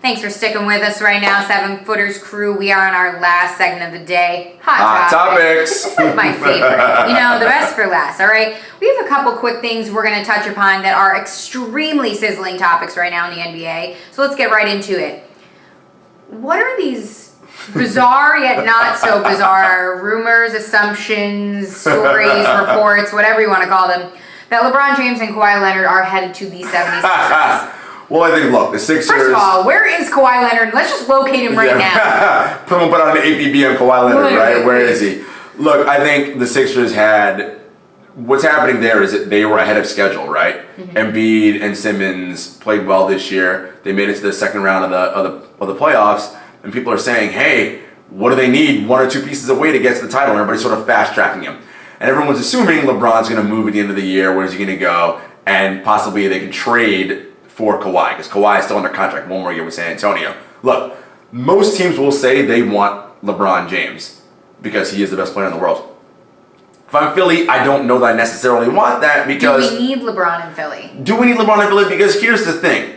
Thanks for sticking with us right now, Seven Footers crew. We are on our last segment of the day. Hot topics. This is my favorite. The best for last, all right? We have a couple quick things we're going to touch upon that are extremely sizzling topics right now in the NBA. So let's get right into it. What are these bizarre yet not so bizarre rumors, assumptions, stories, reports, whatever you want to call them, that LeBron James and Kawhi Leonard are headed to the 76ers? Well, I think, look, the Sixers... First of all, where is Kawhi Leonard? Let's just locate him right now. Put on the APB on Kawhi Leonard, right? Where is he? Look, I think the Sixers had... What's happening there is that they were ahead of schedule, right? Mm-hmm. Embiid and Simmons played well this year. They made it to the second round of the playoffs, and people are saying, hey, what do they need? One or two pieces away to get to the title, and everybody's sort of fast-tracking him. And everyone's assuming LeBron's going to move at the end of the year. Where's he going to go? And possibly they can trade for Kawhi, because Kawhi is still under contract one more year with San Antonio. Look, most teams will say they want LeBron James because he is the best player in the world. If I'm Philly, I don't know that I necessarily want that because... Do we need LeBron in Philly? Do we need LeBron in Philly? Because here's the thing.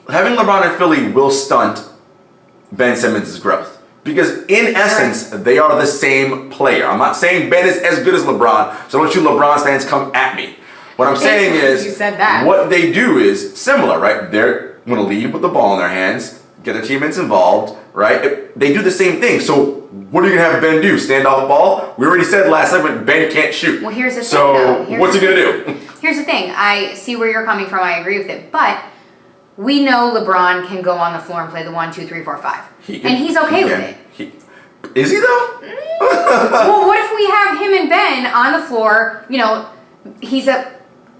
Having LeBron in Philly will stunt Ben Simmons' growth. Because in essence, they are the same player. I'm not saying Ben is as good as LeBron, so don't you LeBron fans come at me. What I'm saying is, you said that. What they do is similar, right? They're going to lead with the ball in their hands, get their teammates involved, right? They do the same thing. So what are you going to have Ben do? Stand off ball? We already said last segment, Ben can't shoot. Well, here's the thing, So what's he going to do? Here's the thing. I see where you're coming from. I agree with it. But we know LeBron can go on the floor and play the 1, 2, 3, 4, 5. And he's okay with it. Is he though? Well, what if we have him and Ben on the floor? He's a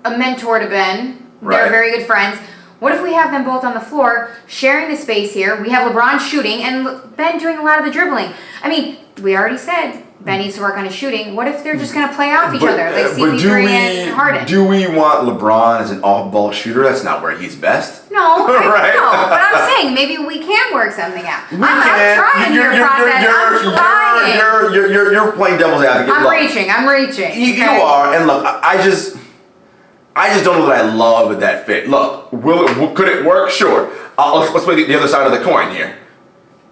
mentor to Ben. Right. They're very good friends. What if we have them both on the floor, sharing the space here? We have LeBron shooting and Ben doing a lot of the dribbling. I mean, we already said Ben needs to work on his shooting. What if they're just going to play off each other, like CP3 and Harden? Do we want LeBron as an off-ball shooter? That's not where he's best. No, right? No, but I'm saying maybe we can work something out. I'm trying your process. I'm trying. You're playing devil's advocate. I'm reaching. You are, and look, I just don't know that I love that fit. Look, could it work? Sure. Let's play the other side of the coin here.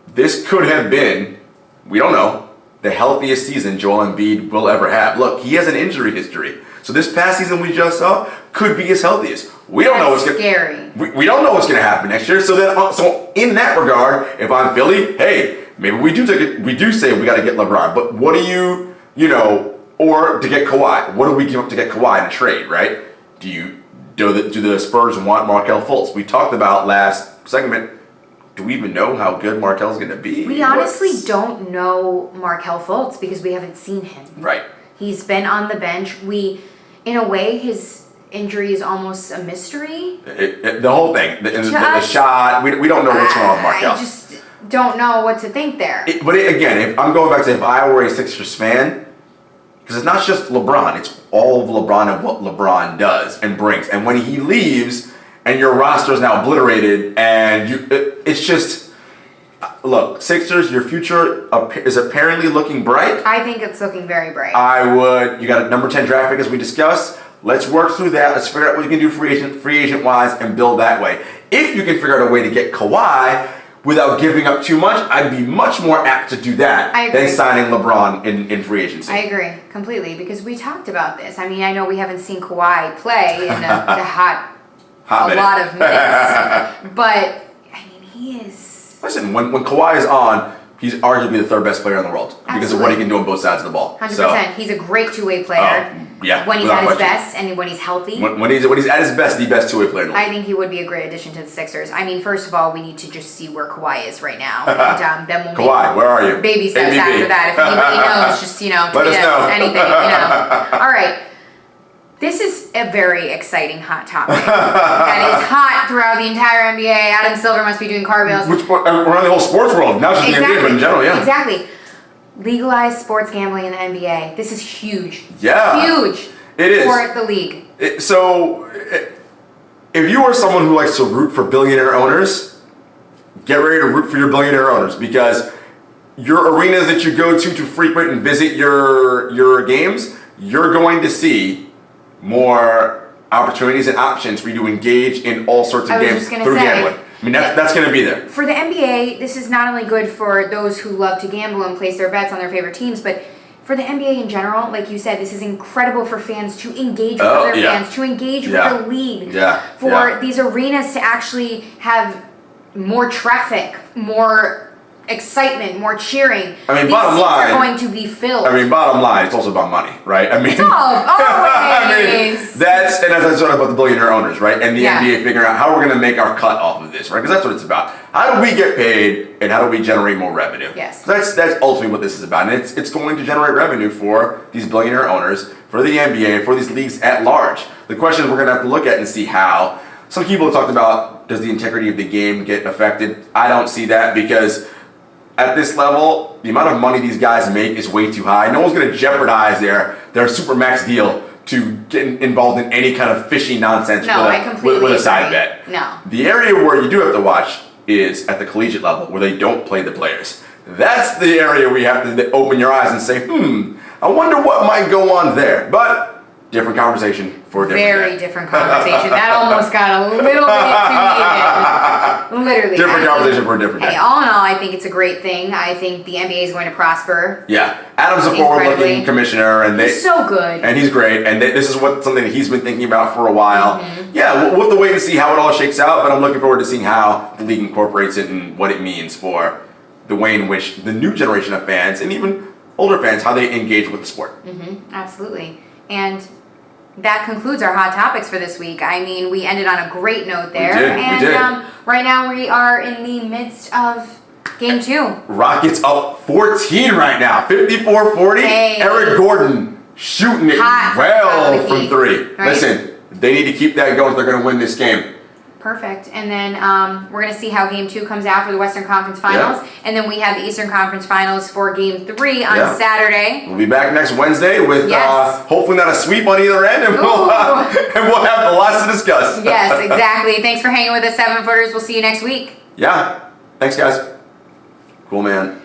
This could have been, we don't know, the healthiest season Joel Embiid will ever have. Look, he has an injury history. So this past season we just saw could be his healthiest. We don't know what's scary. We don't know what's going to happen next year. So in that regard, if I'm Philly, hey, maybe we do say we got to get LeBron. But what do or to get Kawhi? What do we give up to get Kawhi in a trade, right? Do the Spurs want Markelle Fultz? We talked about last segment. Do we even know how good Markelle's going to be? We honestly don't know Markelle Fultz because we haven't seen him. Right. He's been on the bench. In a way, his injury is almost a mystery. The whole thing, the shot, we don't know what's going on with Markelle. I just don't know what to think there. Again, if I'm going back to if I were a Sixers fan, because it's not just LeBron, it's all of LeBron and what LeBron does and brings. And when he leaves and your roster is now obliterated and it's just, look, Sixers, your future is apparently looking bright. I think it's looking very bright. You got a number 10 draft pick as we discussed. Let's work through that. Let's figure out what you can do free agent wise and build that way. If you can figure out a way to get Kawhi without giving up too much, I'd be much more apt to do that than signing LeBron in free agency. I agree completely because we talked about this. I mean, I know we haven't seen Kawhi play in a lot of minutes, but I mean, he is. Listen, when Kawhi is on, he's arguably the third best player in the world because of what he can do on both sides of the ball. 100%. He's a great two-way player. When he's at his best and when he's healthy. When he's at his best, the best two-way player in the world. I think he would be a great addition to the Sixers. I mean, first of all, we need to just see where Kawhi is right now. And then we'll Kawhi, where are you? Baby steps after that. If anybody knows, just, let us know. Anything, All right. This is a very exciting hot topic that is hot throughout the entire NBA. Adam Silver must be doing cartwheels. Around the whole sports world. Not just the NBA, but in general, yeah. Exactly. Legalized sports gambling in the NBA. This is huge. Yeah. Huge. It is. For the league. If you are someone who likes to root for billionaire owners, get ready to root for your billionaire owners because your arenas that you go to frequent and visit your games, you're going to see more opportunities and options for you to engage in all sorts of games through gambling. I mean, that's going to be there. For the NBA, this is not only good for those who love to gamble and place their bets on their favorite teams, but for the NBA in general, like you said, this is incredible for fans to engage with other fans, to engage with the league, for these arenas to actually have more traffic, more excitement, more cheering. I mean, these bottom line, are going to be filled. I mean, bottom line, it's also about money, right? I mean, always. I mean, that's sort of about the billionaire owners, right? And the NBA figuring out how we're going to make our cut off of this, right? Because that's what it's about. How do we get paid, and how do we generate more revenue? Yes. That's ultimately what this is about, and it's going to generate revenue for these billionaire owners, for the NBA, for these leagues at large. The question we're going to have to look at and see how. Some people have talked about, does the integrity of the game get affected? I don't see that, because at this level, the amount of money these guys make is way too high. No one's going to jeopardize their Supermax deal to get involved in any kind of fishy nonsense with a side bet. No. The area where you do have to watch is at the collegiate level, where they don't play the players. That's the area where you have to open your eyes and say, I wonder what might go on there. But different conversation for a different Very different conversation. That almost got a little bit too heated. Literally. Different conversation for a different day. Hey, all in all, I think it's a great thing. I think the NBA is going to prosper. Yeah. Adam's a forward-looking commissioner. And he's so good. And he's great. And this is something that he's been thinking about for a while. Yeah, we'll have to wait and see how it all shakes out, but I'm looking forward to seeing how the league incorporates it and what it means for the way in which the new generation of fans, and even older fans, how they engage with the sport. Absolutely. And that concludes our hot topics for this week. I mean, we ended on a great note there. We did. Right now we are in the midst of Game 2. Rockets up 14 right now, 54-40. Hey. Eric Gordon shooting it well from three. Right? Listen, they need to keep that going if they're going to win this game. Perfect. And then we're going to see how Game 2 comes out for the Western Conference Finals. And then we have the Eastern Conference Finals for Game 3 on Saturday. We'll be back next Wednesday with hopefully not a sweep on either end, and we'll have lots to discuss. Yes, exactly. Thanks for hanging with us, 7-footers. We'll see you next week. Yeah. Thanks, guys. Cool, man.